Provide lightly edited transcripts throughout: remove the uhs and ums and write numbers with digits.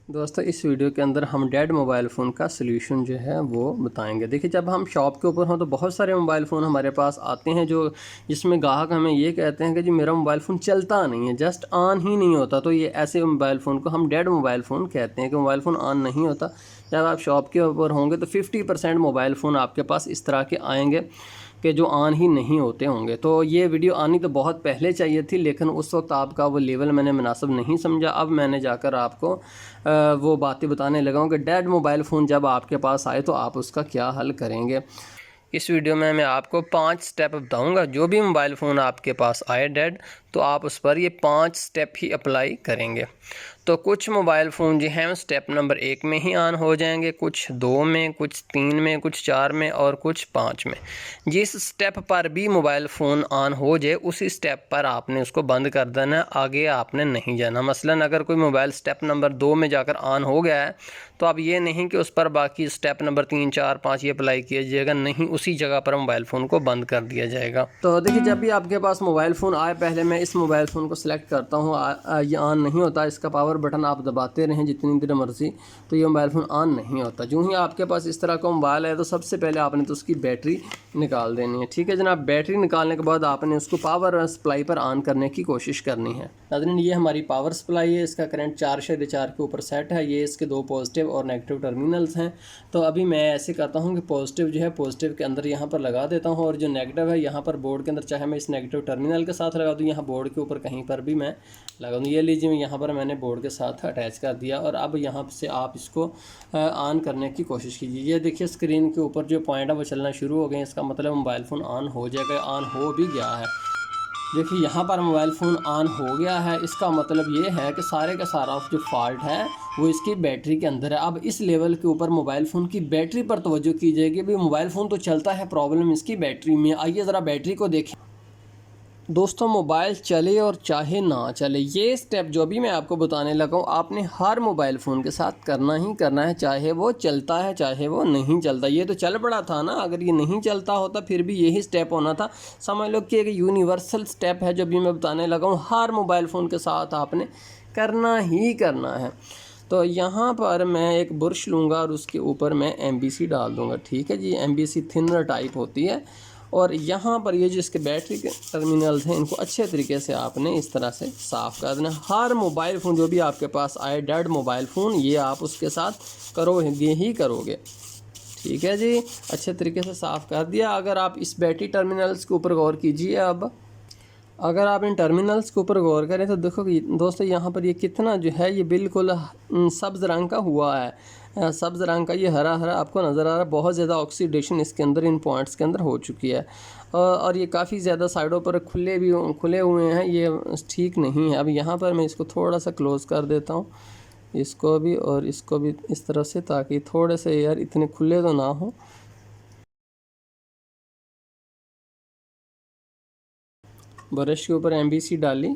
दोस्तों इस वीडियो के अंदर हम डेड मोबाइल फ़ोन का सलूशन जो है वो बताएंगे। देखिए, जब हम शॉप के ऊपर हों तो बहुत सारे मोबाइल फ़ोन हमारे पास आते हैं जो जिसमें ग्राहक हमें ये कहते हैं कि जी मेरा मोबाइल फ़ोन चलता नहीं है, जस्ट ऑन ही नहीं होता। तो ये ऐसे मोबाइल फ़ोन को हम डेड मोबाइल फ़ोन कहते हैं कि मोबाइल फ़ोन ऑन नहीं होता। जब आप शॉप के ऊपर होंगे तो 50% मोबाइल फ़ोन आपके पास इस तरह के आएंगे कि जो ऑन ही नहीं होते होंगे। तो ये वीडियो आनी तो बहुत पहले चाहिए थी, लेकिन उस वक्त आपका वो लेवल मैंने मुनासिब नहीं समझा। अब मैंने जाकर आपको वो बातें बताने लगा हूँ कि डेड मोबाइल फ़ोन जब आपके पास आए तो आप उसका क्या हल करेंगे। इस वीडियो में मैं आपको 5 स्टेप बताऊंगा। जो भी मोबाइल फ़ोन आपके पास आए डेड, तो आप उस पर ये 5 स्टेप ही अप्लाई करेंगे। तो कुछ मोबाइल फ़ोन जो हैं स्टेप नंबर 1 में ही ऑन हो जाएंगे, कुछ 2 में, कुछ 3 में, कुछ 4 में और कुछ 5 में। जिस स्टेप पर भी मोबाइल फ़ोन ऑन हो जाए उसी स्टेप पर आपने उसको बंद कर देना, आगे आपने नहीं जाना। मसलन अगर कोई मोबाइल स्टेप नंबर 2 में जाकर ऑन हो गया है तो अब ये नहीं कि उस पर बाकी स्टेप नंबर 3, 4, 5 ये अप्लाई किया जाएगा, नहीं, उसी जगह पर मोबाइल फ़ोन को बंद कर दिया जाएगा। तो देखिए, जब भी आपके पास मोबाइल फ़ोन आए, पहले मैं इस मोबाइल फ़ोन को सिलेक्ट करता हूँ। ये ऑन नहीं होता, इसका पावर बटन आप दबाते रहें जितनी देर मर्जी, तो ये मोबाइल फ़ोन ऑन नहीं होता। जो ही आपके पास इस तरह का मोबाइल है तो सबसे पहले आपने तो उसकी बैटरी निकाल देनी है। ठीक है जनाब, बैटरी निकालने के बाद आपने उसको पावर सप्लाई पर ऑन करने की कोशिश करनी है। नाज़रीन, ये हमारी पावर सप्लाई है, इसका करंट 4/4 के ऊपर सेट है। ये इसके 2 पॉजिटिव और नेगेटिव टर्मिनल्स हैं। तो अभी मैं ऐसे करता हूँ कि पॉजिटिव जो है पॉजिटिव के अंदर यहाँ पर लगा देता हूँ, और जो नेगेटिव है यहाँ पर बोर्ड के अंदर, चाहे मैं इस नेगेटिव टर्मिनल के साथ लगा दूँ, यहाँ बोर्ड के ऊपर कहीं पर भी मैं लगा दूँ। ये लीजिए, यहाँ पर मैंने बोर्ड के साथ अटैच कर दिया, और अब यहाँ से आप इसको ऑन करने की कोशिश कीजिए। ये देखिए, स्क्रीन के ऊपर जो पॉइंट है वो चलना शुरू हो गए। इसका मतलब मोबाइल फ़ोन ऑन हो जाएगा, ऑन हो भी गया है। देखिए, यहाँ पर मोबाइल फ़ोन ऑन हो गया है। इसका मतलब ये है कि सारे का सारा जो फॉल्ट है वो इसकी बैटरी के अंदर है। अब इस लेवल के ऊपर मोबाइल फ़ोन की बैटरी पर तवज्जो की जाएगी। भाई मोबाइल फ़ोन तो चलता है, प्रॉब्लम इसकी बैटरी में। आइए ज़रा बैटरी को देखें। दोस्तों, मोबाइल चले और चाहे ना चले, ये स्टेप जो भी मैं आपको बताने लगा हूँ आपने हर मोबाइल फ़ोन के साथ करना ही करना है, चाहे वो चलता है चाहे वो नहीं चलता। ये तो चल पड़ा था ना, अगर ये नहीं चलता होता फिर भी यही स्टेप होना था। समझ लो कि एक यूनिवर्सल स्टेप है जो भी मैं बताने लगा हूँ, हर मोबाइल फ़ोन के साथ आपने करना ही करना है। तो यहाँ पर मैं एक ब्रश लूँगा और उसके ऊपर मैं MBC डाल दूँगा। ठीक है जी, MBC थिनर टाइप होती है। और यहाँ पर ये जो इसके बैटरी के टर्मिनल्स हैं इनको अच्छे तरीके से आपने इस तरह से साफ़ कर देना। हर मोबाइल फ़ोन जो भी आपके पास आए डेड मोबाइल फ़ोन, ये आप उसके साथ करोगे ही करोगे। ठीक है जी, अच्छे तरीके से साफ़ कर दिया। अगर आप इस बैटरी टर्मिनल्स के ऊपर गौर कीजिए, अब अगर आप इन टर्मिनल्स के ऊपर गौर करें तो देखो कि दोस्तों यहाँ पर ये कितना जो है ये बिल्कुल सब्ज़ रंग का हुआ है। सब्ज़ रंग का ये हरा हरा आपको नज़र आ रहा है। बहुत ज़्यादा ऑक्सीडेशन इसके अंदर इन पॉइंट्स के अंदर हो चुकी है, और ये काफ़ी ज़्यादा साइडों पर खुले हुए हैं, ये ठीक नहीं है। अब यहाँ पर मैं इसको थोड़ा सा क्लोज़ कर देता हूँ, इसको भी और इसको भी इस तरह से, ताकि थोड़े से यार इतने खुले तो ना हो। ब्रश के ऊपर MBC डाली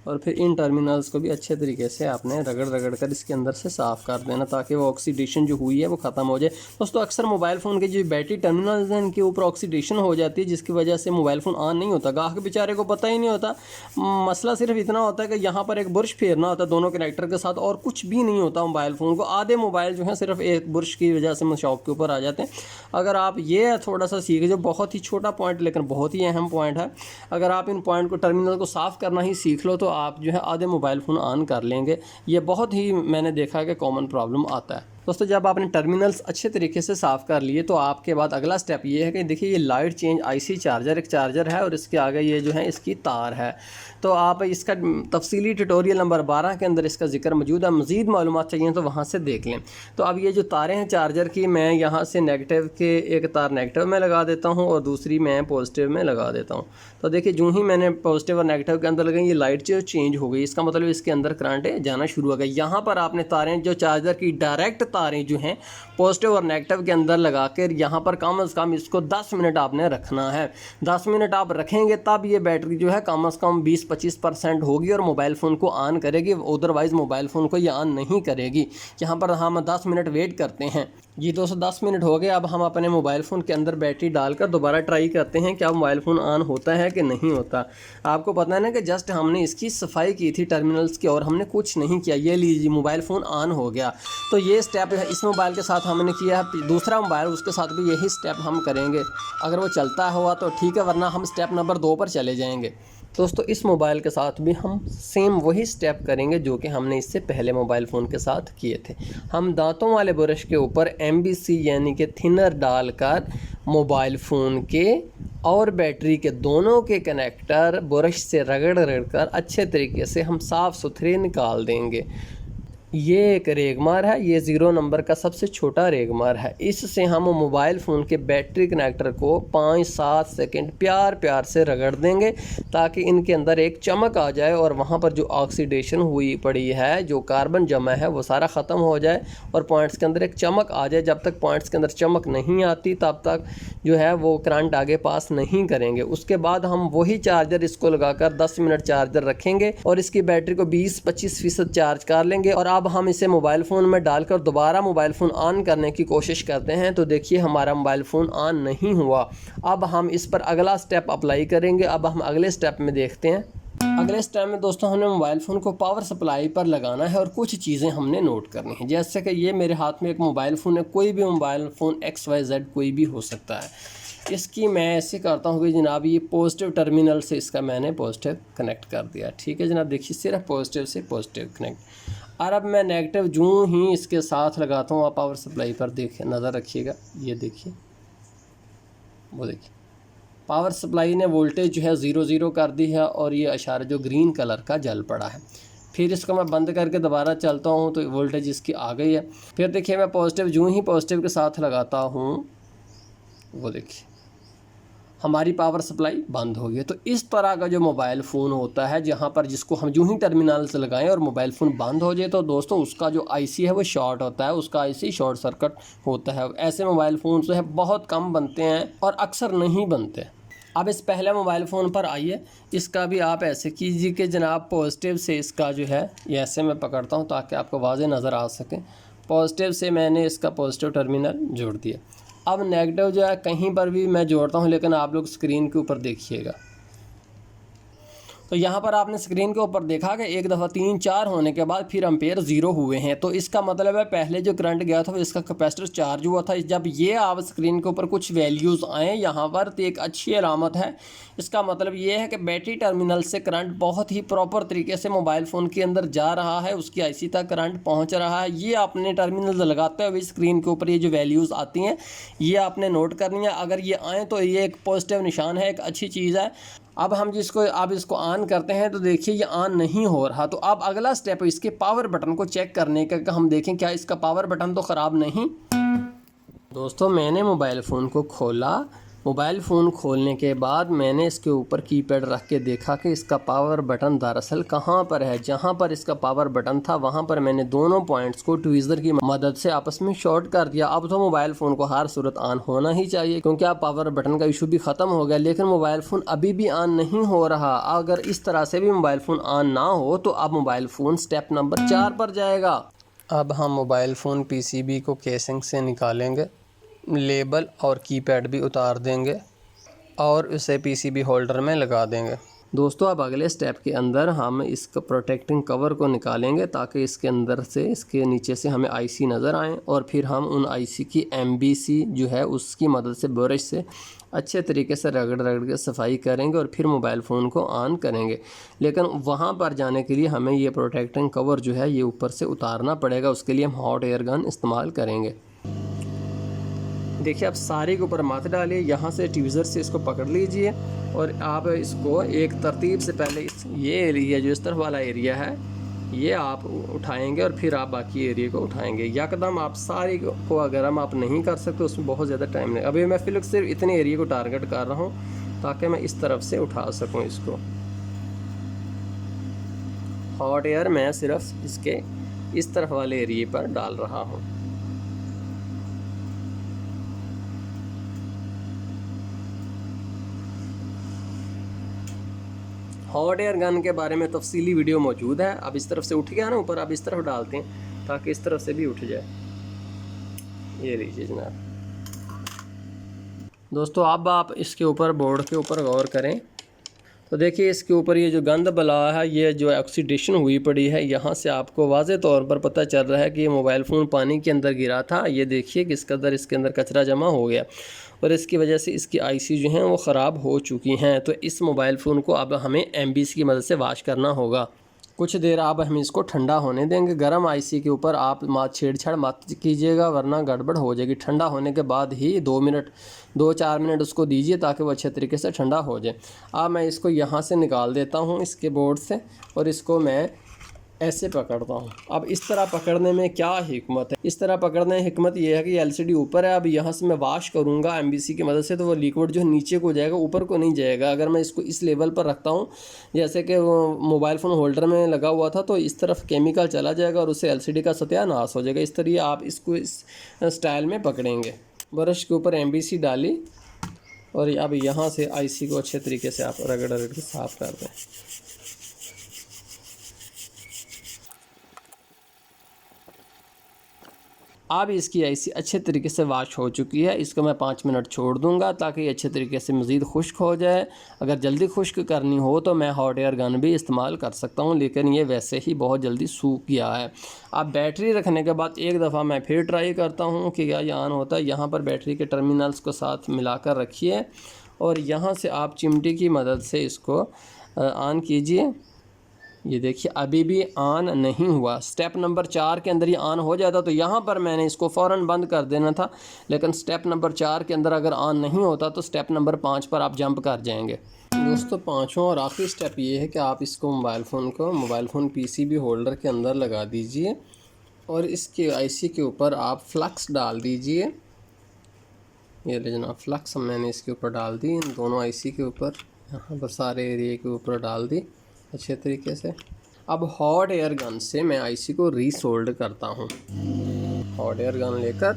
और फिर इन टर्मिनल्स को भी अच्छे तरीके से आपने रगड़ कर इसके अंदर से साफ़ कर देना, ताकि वो ऑक्सीडेशन जो हुई है वो ख़त्म हो जाए। दोस्तों, अक्सर मोबाइल फ़ोन के जो बैटरी टर्मिनल्स हैं इनके ऊपर ऑक्सीडेशन हो जाती है, जिसकी वजह से मोबाइल फ़ोन ऑन नहीं होता। ग्राहक बेचारे को पता ही नहीं होता। मसला सिर्फ इतना होता है कि यहाँ पर एक ब्रश फेरना होता है दोनों कनेक्टर के साथ, और कुछ भी नहीं होता मोबाइल फ़ोन को। आधे मोबाइल जो है सिर्फ एक ब्रश की वजह से शॉप के ऊपर आ जाते हैं। अगर आप ये थोड़ा सा सीख, जो बहुत ही छोटा पॉइंट लेकिन बहुत ही अहम पॉइंट है, अगर आप इन पॉइंट को, टर्मिनल को साफ़ करना ही सीख लो तो आप जो है आधे मोबाइल फ़ोन ऑन कर लेंगे। ये बहुत ही मैंने देखा है कि कॉमन प्रॉब्लम आता है। दोस्तों, जब आपने टर्मिनल्स अच्छे तरीके से साफ़ कर लिए तो आपके बाद अगला स्टेप ये है कि देखिए, ये लाइट चेंज IC चार्जर, एक चार्जर है और इसके आगे ये जो है इसकी तार है। तो आप इसका तफसीली ट्यूटोरियल नंबर 12 के अंदर इसका जिक्र मौजूद है। मज़ीद मालूमात चाहिए तो वहाँ से देख लें। तो अब ये जो तारें हैं चार्जर की, मैं यहाँ से नेगेटिव के एक तार नेगेटिव में लगा देता हूँ और दूसरी मैं पॉजिटिव में लगा देता हूँ। तो देखिए, जो ही मैंने पॉजिटिव और नेगेटिव के अंदर लगाई, ये लाइट जो चेंज हो गई, इसका मतलब इसके अंदर करंट जाना शुरू हो गया। यहाँ पर आपने तारें जो चार्जर की डायरेक्ट तारें जो हैं पॉजिटिव और नेगेटिव के अंदर लगा कर यहाँ पर कम से कम इसको 10 मिनट आपने रखना है। 10 मिनट आप रखेंगे तब ये बैटरी जो है कम से कम 20-25% होगी और मोबाइल फ़ोन को ऑन करेगी, अदरवाइज़ मोबाइल फ़ोन को ये ऑन नहीं करेगी। यहाँ पर हम 10 मिनट वेट करते हैं। ये दोस्तों 10 मिनट हो गए। अब हम अपने मोबाइल फ़ोन के अंदर बैटरी डालकर दोबारा ट्राई करते हैं क्या मोबाइल फ़ोन ऑन होता है कि नहीं होता। आपको पता है ना कि जस्ट हमने इसकी सफाई की थी टर्मिनल्स की और हमने कुछ नहीं किया। ये लीजिए मोबाइल फ़ोन ऑन हो गया। तो ये स्टेप इस मोबाइल के साथ हमने किया है, दूसरा मोबाइल उसके साथ भी यही स्टेप हम करेंगे। अगर वो चलता हुआ तो ठीक है, वरना हम स्टेप नंबर 2 पर चले जाएंगे। दोस्तों इस मोबाइल के साथ भी हम सेम वही स्टेप करेंगे जो कि हमने इससे पहले मोबाइल फ़ोन के साथ किए थे। हम दांतों वाले ब्रश के ऊपर MBC यानी कि थिनर डालकर मोबाइल फ़ोन के और बैटरी के दोनों के कनेक्टर ब्रश से रगड़ कर अच्छे तरीके से हम साफ़ सुथरे निकाल देंगे। ये एक रेगमार है, ये 0 नंबर का सबसे छोटा रेगमार है। इससे हम मोबाइल फ़ोन के बैटरी कनेक्टर को 5-7 सेकंड प्यार से रगड़ देंगे ताकि इनके अंदर एक चमक आ जाए और वहाँ पर जो ऑक्सीडेशन हुई पड़ी है, जो कार्बन जमा है, वो सारा ख़त्म हो जाए और पॉइंट्स के अंदर एक चमक आ जाए। जब तक पॉइंट्स के अंदर चमक नहीं आती तब तक जो है वो करंट आगे पास नहीं करेंगे। उसके बाद हम वही चार्जर इसको लगाकर 10 मिनट चार्जर रखेंगे और इसकी बैटरी को 20-25% चार्ज कर लेंगे। और अब हम इसे मोबाइल फ़ोन में डालकर दोबारा मोबाइल फ़ोन ऑन करने की कोशिश करते हैं तो देखिए हमारा मोबाइल फ़ोन ऑन नहीं हुआ। अब हम इस पर अगला स्टेप अप्लाई करेंगे। अब हम अगले स्टेप में देखते हैं। अगले स्टेप में दोस्तों हमने मोबाइल फ़ोन को पावर सप्लाई पर लगाना है और कुछ चीज़ें हमने नोट करनी है। जैसे कि ये मेरे हाथ में एक मोबाइल फ़ोन है, कोई भी मोबाइल फ़ोन XYZ कोई भी हो सकता है। इसकी मैं ऐसे करता हूँ कि जनाब ये पॉजिटिव टर्मिनल से इसका मैंने पॉजिटिव कनेक्ट कर दिया। ठीक है जनाब, देखिए सिर्फ पॉजिटिव से पॉजिटिव कनेक्ट। और अब मैं नेगेटिव जूँ ही इसके साथ लगाता हूँ। आप पावर सप्लाई पर देखिए, नज़र रखिएगा, ये देखिए, वो देखिए पावर सप्लाई ने वोल्टेज जो है 0 कर दी है और ये इशारा जो ग्रीन कलर का जल पड़ा है। फिर इसको मैं बंद करके दोबारा चलता हूँ तो वोल्टेज इसकी आ गई है। फिर देखिए मैं पॉजिटिव जूँ ही पॉजिटिव के साथ लगाता हूँ, वो देखिए हमारी पावर सप्लाई बंद हो गई। तो इस तरह का जो मोबाइल फ़ोन होता है, जहाँ पर जिसको हम यूं ही टर्मिनल से लगाएं और मोबाइल फ़ोन बंद हो जाए तो दोस्तों उसका जो IC है वो शॉर्ट होता है, उसका IC शॉर्ट सर्किट होता है। ऐसे मोबाइल फ़ोन जो है बहुत कम बनते हैं और अक्सर नहीं बनते। अब इस पहले मोबाइल फ़ोन पर आइए, इसका भी आप ऐसे कीजिए कि जनाब पॉजिटिव से इसका जो है ये ऐसे मैं पकड़ता हूँ ताकि आपको वाज़े नज़र आ सके। पॉजिटिव से मैंने इसका पॉजिटिव टर्मिनल जोड़ दिया। अब नेगेटिव जो है कहीं पर भी मैं जोड़ता हूँ, लेकिन आप लोग स्क्रीन के ऊपर देखिएगा। तो यहाँ पर आपने स्क्रीन के ऊपर देखा कि एक दफ़ा 3-4 होने के बाद फिर एम्पेयर 0 हुए हैं। तो इसका मतलब है पहले जो करंट गया था इसका कैपेसिटर चार्ज हुआ था। जब ये आप स्क्रीन के ऊपर कुछ वैल्यूज़ आए यहाँ पर तो एक अच्छी अलामत है। इसका मतलब ये है कि बैटरी टर्मिनल से करंट बहुत ही प्रॉपर तरीके से मोबाइल फ़ोन के अंदर जा रहा है, उसकी IC तक करंट पहुँच रहा है। ये आपने टर्मिनल लगाते हुए स्क्रीन के ऊपर ये जो वैल्यूज़ आती हैं ये आपने नोट करनी है। अगर ये आएँ तो ये एक पॉजिटिव निशान है, एक अच्छी चीज़ है। अब हम इसको ऑन करते हैं तो देखिए ये ऑन नहीं हो रहा। तो अब अगला स्टेप इसके पावर बटन को चेक करने का, हम देखें क्या इसका पावर बटन तो ख़राब नहीं। दोस्तों मैंने मोबाइल फ़ोन को खोला, मोबाइल फ़ोन खोलने के बाद मैंने इसके ऊपर कीपैड रख के देखा कि इसका पावर बटन दरअसल कहाँ पर है। जहाँ पर इसका पावर बटन था वहाँ पर मैंने दोनों पॉइंट्स को ट्वीज़र की मदद से आपस में शॉर्ट कर दिया। अब तो मोबाइल फ़ोन को हर सूरत ऑन होना ही चाहिए क्योंकि अब पावर बटन का इशू भी ख़त्म हो गया, लेकिन मोबाइल फ़ोन अभी भी ऑन नहीं हो रहा। अगर इस तरह से भी मोबाइल फ़ोन ऑन ना हो तो अब मोबाइल फ़ोन स्टेप नंबर 4 पर जाएगा। अब हम मोबाइल फ़ोन PCB को केसिंग से निकालेंगे, लेबल और कीपैड भी उतार देंगे और उसे PCB होल्डर में लगा देंगे। दोस्तों अब अगले स्टेप के अंदर हम इसका प्रोटेक्टिंग कवर को निकालेंगे ताकि इसके अंदर से, इसके नीचे से हमें IC नज़र आए और फिर हम उन IC की MBC जो है उसकी मदद से ब्रश से अच्छे तरीके से रगड़ के सफाई करेंगे और फिर मोबाइल फ़ोन को ऑन करेंगे। लेकिन वहाँ पर जाने के लिए हमें ये प्रोटेक्टिंग कवर जो है ये ऊपर से उतारना पड़ेगा। उसके लिए हम हॉट एयर गन इस्तेमाल करेंगे। देखिए आप सारे के ऊपर मत डालिए, यहाँ से ट्वीज़र से इसको पकड़ लीजिए और आप इसको एक तरतीब से पहले ये एरिया जो इस तरफ वाला एरिया है ये आप उठाएंगे और फिर आप बाकी एरिया को उठाएंगे। यकदम आप सारी को अगर आप नहीं कर सकते उसमें बहुत ज़्यादा टाइम लगे। अभी मैं फिलहाल सिर्फ इतने एरिया को टारगेट कर रहा हूँ ताकि मैं इस तरफ से उठा सकूँ इसको। हॉट एयर मैं सिर्फ इसके इस तरफ वाले एरिया पर डाल रहा हूँ। हॉट एयर गन के बारे में तफसीली वीडियो मौजूद है। अब इस तरफ से उठ गया ना ऊपर, अब इस तरफ डालते हैं ताकि इस तरफ से भी उठ जाए। ये लीजिए जनाब। दोस्तों अब आप इसके ऊपर बोर्ड के ऊपर गौर करें तो देखिए इसके ऊपर ये जो गंद बला है, ये जो ऑक्सीडेशन हुई पड़ी है, यहाँ से आपको वाज़े तौर पर पता चल रहा है कि ये मोबाइल फ़ोन पानी के अंदर गिरा था। ये देखिए किस कदर इसके अंदर कचरा जमा हो गया और इसकी वजह से इसकी आईसी जो हैं वो ख़राब हो चुकी हैं। तो इस मोबाइल फ़ोन को अब हमें एमबीसी की मदद से वाश करना होगा। कुछ देर अब हम इसको ठंडा होने देंगे। गर्म आईसी के ऊपर आप छेड़छाड़ मत कीजिएगा वरना गड़बड़ हो जाएगी। ठंडा होने के बाद ही 2-4 मिनट उसको दीजिए ताकि वो अच्छे तरीके से ठंडा हो जाए। अब मैं इसको यहाँ से निकाल देता हूँ इसके बोर्ड से और इसको मैं ऐसे पकड़ता हूँ। अब इस तरह पकड़ने में क्या हिकमत है? इस तरह पकड़ने में हिकमत ये है कि एलसीडी ऊपर है। अब यहाँ से मैं वाश करूँगा एमबीसी की मदद से तो वो लिक्विड जो नीचे को जाएगा, ऊपर को नहीं जाएगा। अगर मैं इसको इस लेवल पर रखता हूँ जैसे कि मोबाइल फ़ोन होल्डर में लगा हुआ था तो इस तरफ केमिकल चला जाएगा और उससे एलसीडी का सत्यानाश हो जाएगा। इस तरह आप इसको इस स्टाइल में पकड़ेंगे। ब्रश के ऊपर एमबीसी डाली और अब यहाँ से आईसी को अच्छे तरीके से आप रगड़ के साफ़ कर दें। अब इसकी आईसी अच्छे तरीके से वाश हो चुकी है। इसको मैं 5 मिनट छोड़ दूंगा ताकि ये अच्छे तरीके से मज़ीद खुश्क हो जाए। अगर जल्दी खुश्क करनी हो तो मैं हॉट एयर गन भी इस्तेमाल कर सकता हूं, लेकिन ये वैसे ही बहुत जल्दी सूख गया है। अब बैटरी रखने के बाद एक दफ़ा मैं फिर ट्राई करता हूं कि क्या ये ऑन होता है। यहाँ पर बैटरी के टर्मिनल्स को साथ मिलाकर रखिए और यहाँ से आप चिमटी की मदद से इसको ऑन कीजिए। ये देखिए अभी भी ऑन नहीं हुआ। स्टेप नंबर 4 के अंदर ये ऑन हो जाता तो यहाँ पर मैंने इसको फ़ौरन बंद कर देना था, लेकिन स्टेप नंबर 4 के अंदर अगर ऑन नहीं होता तो स्टेप नंबर 5 पर आप जंप कर जाएंगे। दोस्तों पाँचों और आखिरी स्टेप ये है कि आप इसको मोबाइल फ़ोन पीसीबी होल्डर के अंदर लगा दीजिए और इसके आईसी के ऊपर आप फ्लक्स डाल दीजिए। ये ले जनाब फ्लक्स मैंने इसके ऊपर डाल दी, इन दोनों आईसी के ऊपर, यहाँ पर सारे एरिए के ऊपर डाल दी अच्छे तरीके से। अब हॉट एयर गन से मैं आईसी को रीसोल्ड करता हूँ। हॉट एयर गन लेकर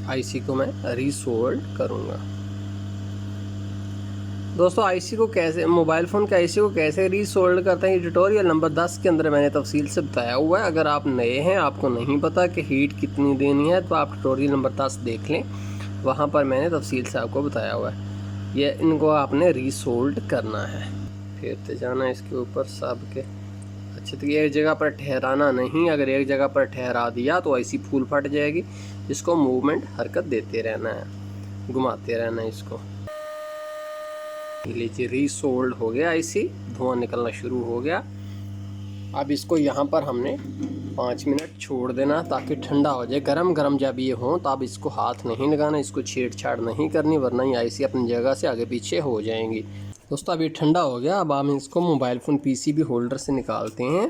आईसी को मैं रीसोल्ड करूँगा। दोस्तों आईसी को कैसे, मोबाइल फ़ोन के आईसी को कैसे रीसोल्ड करते हैं ये ट्यूटोरियल नंबर 10 के अंदर मैंने तफसील से बताया हुआ है। अगर आप नए हैं, आपको नहीं पता कि हीट कितनी देनी है, तो आप ट्यूटोरियल नंबर 10 देख लें, वहाँ पर मैंने तफसील से आपको बताया हुआ है। ये इनको आपने रीसोल्ड करना है। फेरते जाना इसके ऊपर सब के अच्छे तरीके, एक जगह पर ठहराना नहीं। अगर एक जगह पर ठहरा दिया तो आईसी फूल फट जाएगी। इसको मूवमेंट हरकत देते रहना है, घुमाते रहना है इसको। लीजिए रीसोल्ड हो गया आईसी, धुआं निकलना शुरू हो गया। अब इसको यहाँ पर हमने 5 मिनट छोड़ देना ताकि ठंडा हो जाए। गरम गरम जब ये हो तो अब इसको हाथ नहीं लगाना, इसको छेड़छाड़ नहीं करनी वरना ये आईसी अपनी जगह से आगे पीछे हो जाएंगी। दोस्तों अभी ठंडा हो गया। अब हम इसको मोबाइल फ़ोन पीसीबी होल्डर से निकालते हैं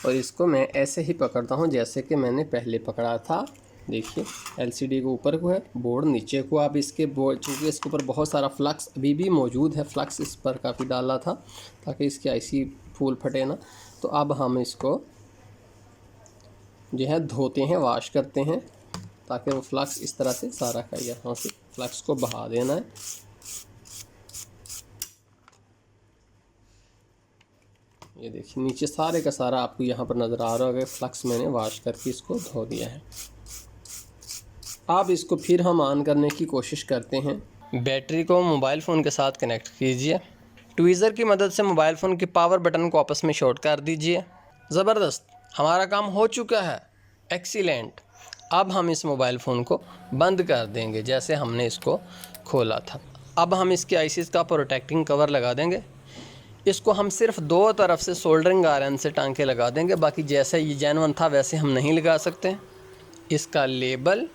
और इसको मैं ऐसे ही पकड़ता हूं जैसे कि मैंने पहले पकड़ा था। देखिए एलसीडी के ऊपर को है, बोर्ड नीचे को। आप इसके बोर्ड, चूँकि इसके ऊपर बहुत सारा फ्लक्स अभी भी मौजूद है, फ्लक्स इस पर काफ़ी डाला था ताकि इसकी आईसी फूल फटे ना। तो अब हम इसको जो है धोते हैं, वाश करते हैं ताकि वो फ्लक्स इस तरह से सारा का यहाँ से फ्लक्स को बहा देना है। ये देखिए नीचे सारे का सारा आपको यहाँ पर नज़र आ रहा होगा, फ्लक्स मैंने वाश करके इसको धो दिया है। अब इसको फिर हम ऑन करने की कोशिश करते हैं। बैटरी को मोबाइल फ़ोन के साथ कनेक्ट कीजिए। ट्वीज़र की मदद से मोबाइल फ़ोन के पावर बटन को आपस में शॉर्ट कर दीजिए। ज़बरदस्त, हमारा काम हो चुका है, एक्सीलेंट। अब हम इस मोबाइल फ़ोन को बंद कर देंगे जैसे हमने इसको खोला था। अब हम इसके आईसी का प्रोटेक्टिंग कवर लगा देंगे। इसको हम सिर्फ 2 तरफ से सोल्डरिंग आयरन से टांके लगा देंगे, बाकी जैसे ये जेन्युइन था वैसे हम नहीं लगा सकते। इसका लेबल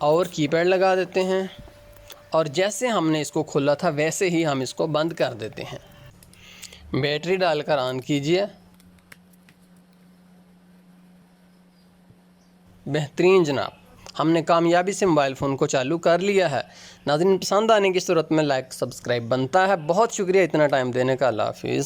और कीपैड लगा देते हैं और जैसे हमने इसको खोला था वैसे ही हम इसको बंद कर देते हैं। बैटरी डालकर ऑन कीजिए। बेहतरीन जनाब, हमने कामयाबी से मोबाइल फ़ोन को चालू कर लिया है। नाज़रीन पसंद आने की सूरत में लाइक सब्सक्राइब बनता है। बहुत शुक्रिया इतना टाइम देने का। अल्लाह हाफिज़।